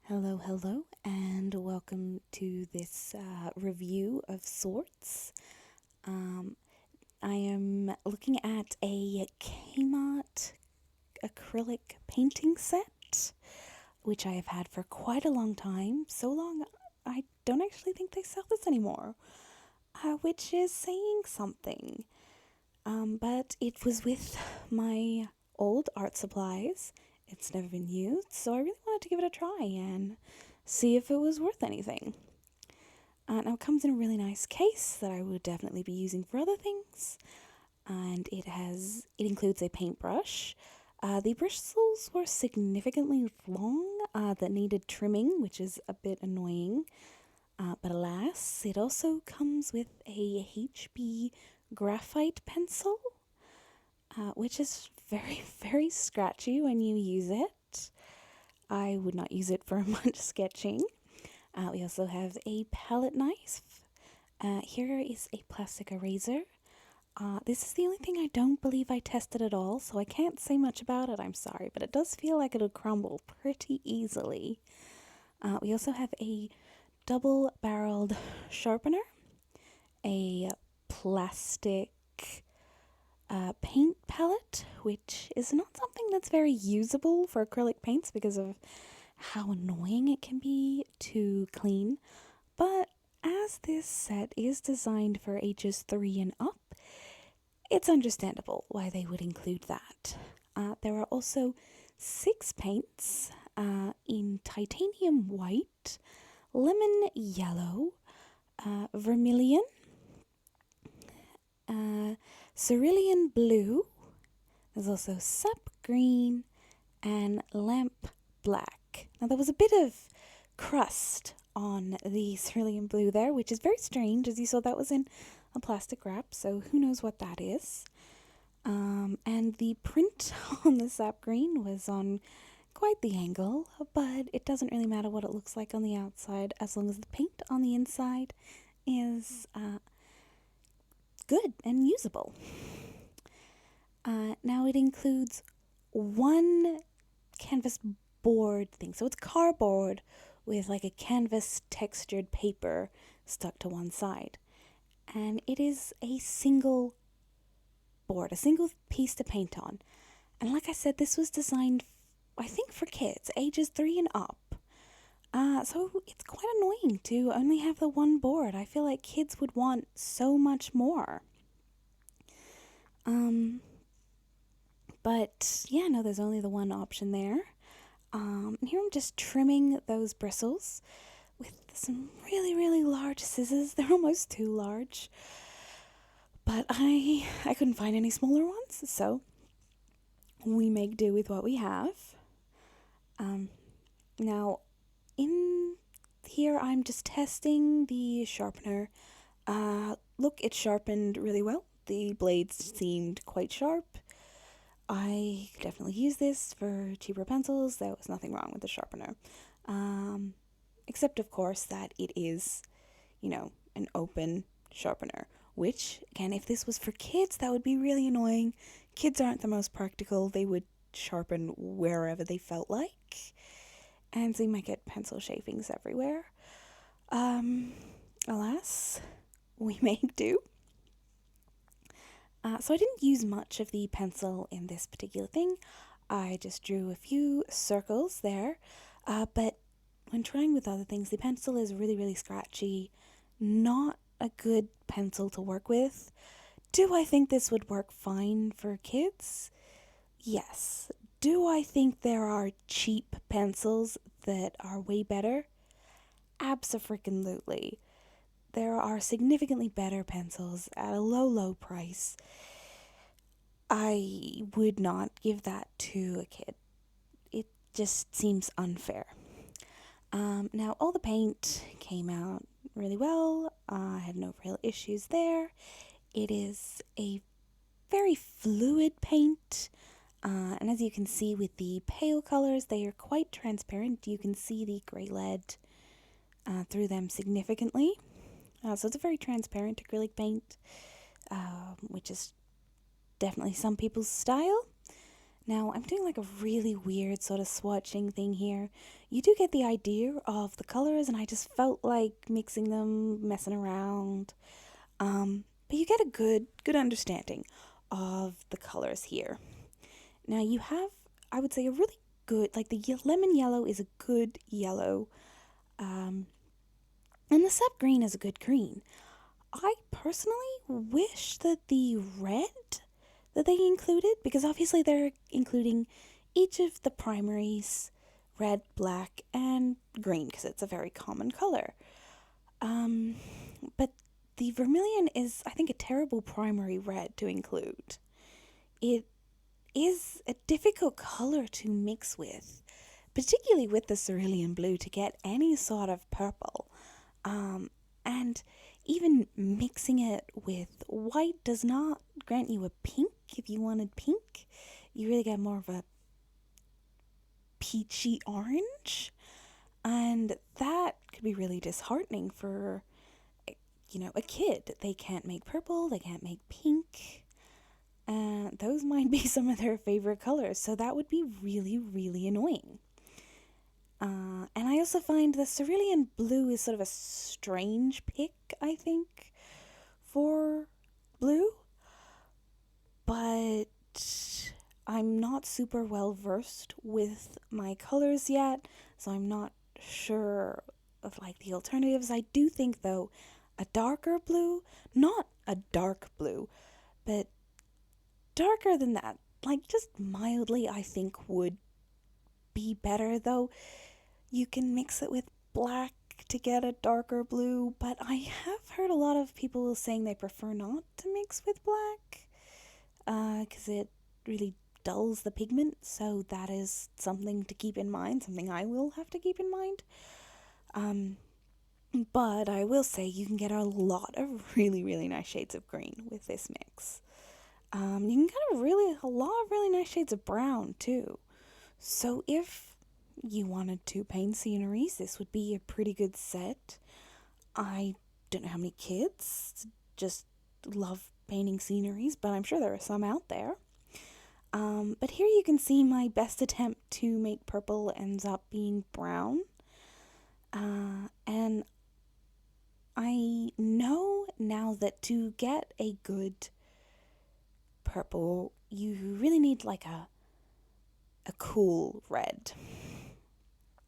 Hello, hello, and welcome to this review of sorts. Um, I am looking at a KMart acrylic painting set, which I have had for quite a long time. So long, I don't actually think they sell this anymore, which is saying something. But it was with my old art supplies. It's never been used, so I really wanted to give it a try and see if it was worth anything. Now it comes in a really nice case that I would definitely be using for other things, and it includes a paintbrush. The bristles were significantly long that needed trimming, which is a bit annoying. But alas, it also comes with a HB graphite pencil, which is very, very scratchy when you use it. I would not use it for much sketching. We also have a palette knife. Here is a plastic eraser. This is the only thing I don't believe I tested at all, so I can't say much about it, I'm sorry, but it does feel like it'll crumble pretty easily. We also have a double-barreled sharpener, a plastic paint palette, which is not something that's very usable for acrylic paints because of how annoying it can be to clean. But as this set is designed for ages 3 and up, it's understandable why they would include that. There are also 6 paints in titanium white, lemon yellow, vermilion, cerulean blue. There's also sap green and lamp black. Now, there was a bit of crust on the cerulean blue there, which is very strange. As you saw, that was in a plastic wrap, so who knows what that is. And the print on the sap green was on quite the angle, but it doesn't really matter what it looks like on the outside as long as the paint on the inside is good and usable. Now it includes one canvas board thing. So it's cardboard with like a canvas textured paper stuck to one side. And it is a single board, a single piece to paint on. And like I said, this was designed, I think, for kids, ages 3 and up. So it's quite annoying to only have the one board. I feel like kids would want so much more. But yeah, no, there's only the one option there. And here I'm just trimming those bristles with some really, really large scissors. They're almost too large. But I couldn't find any smaller ones, so we make do with what we have. Now, in here I'm just testing the sharpener. Look, it sharpened really well. The blades seemed quite sharp. I could definitely use this for cheaper pencils. There was nothing wrong with the sharpener. Except, of course, that it is, an open sharpener. Which, again, if this was for kids, that would be really annoying. Kids aren't the most practical. They would sharpen wherever they felt like. And so you might get pencil shavings everywhere. Alas, we make do. So I didn't use much of the pencil in this particular thing. I just drew a few circles there. But when trying with other things, the pencil is really, really scratchy. Not a good pencil to work with. Do I think this would work fine for kids? Yes. Do I think there are cheap pencils that are way better? Abso-freaking-lutely. There are significantly better pencils at a low, low price. I would not give that to a kid. It just seems unfair. Now, all the paint came out really well. I had no real issues there. It is a very fluid paint. And as you can see with the pale colors, they are quite transparent. You can see the gray lead through them significantly. So it's a very transparent acrylic paint, which is definitely some people's style. Now, I'm doing like a really weird sort of swatching thing here. You do get the idea of the colors, and I just felt like mixing them, messing around. But you get a good understanding of the colors here. Now, you have, I would say, a really good, like the lemon yellow is a good yellow, and the sap green is a good green. I personally wish that the red that they included, because obviously they're including each of the primaries, red, black, and green, because it's a very common color. But the vermilion is, I think, a terrible primary red to include. It is a difficult color to mix with, particularly with the cerulean blue, to get any sort of purple. And even mixing it with white does not grant you a pink. If you wanted pink, you really get more of a peachy orange. And that could be really disheartening for, a kid. They can't make purple, they can't make pink. Those might be some of their favorite colors, so that would be really, really annoying. And I also find the cerulean blue is sort of a strange pick, I think, for blue. But I'm not super well versed with my colors yet, so I'm not sure of like the alternatives. I do think though a darker blue, not a dark blue, but darker than that, like just mildly, I think would be better. Though you can mix it with black to get a darker blue, but I have heard a lot of people saying they prefer not to mix with black because it really dulls the pigment. So that is something to keep in mind, something I will have to keep in mind. But I will say you can get a lot of really, really nice shades of green with this mix. You can get a lot of really nice shades of brown too. So if you wanted to paint sceneries, this would be a pretty good set. I don't know how many kids just love painting sceneries, but I'm sure there are some out there. But here you can see my best attempt to make purple ends up being brown. And I know now that to get a good purple, you really need like a cool red.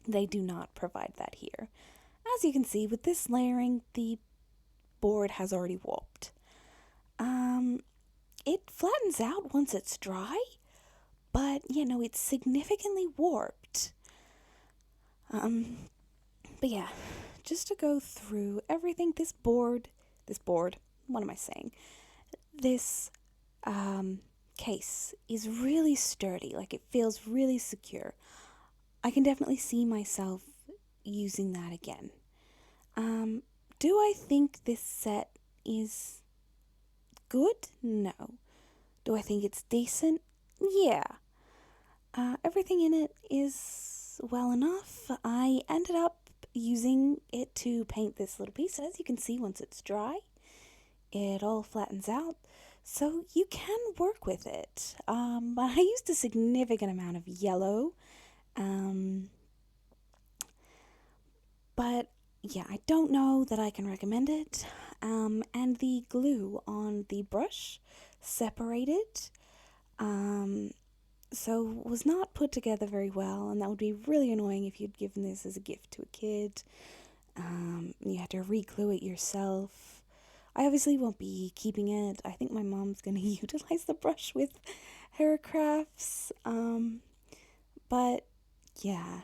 They do not provide that here. As you can see, with this layering, the board has already warped. It flattens out once it's dry, but, it's significantly warped. But yeah, just to go through everything, this board, what am I saying? This, case is really sturdy, like it feels really secure. I can definitely see myself using that again. Do I think this set is good? No. Do I think it's decent? Yeah. Everything in it is well enough. I ended up using it to paint this little piece. As you can see, once it's dry, it all flattens out. So you can work with it. But I used a significant amount of yellow. But yeah, I don't know that I can recommend it. And the glue on the brush separated. So was not put together very well, and that would be really annoying if you'd given this as a gift to a kid. You had to re-glue it yourself. I obviously won't be keeping it. I think my mom's going to utilize the brush with her crafts. But yeah,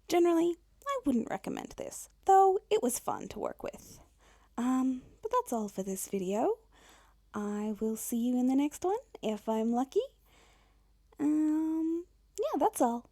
generally, I wouldn't recommend this, though it was fun to work with. But that's all for this video. I will see you in the next one, if I'm lucky. Yeah, that's all.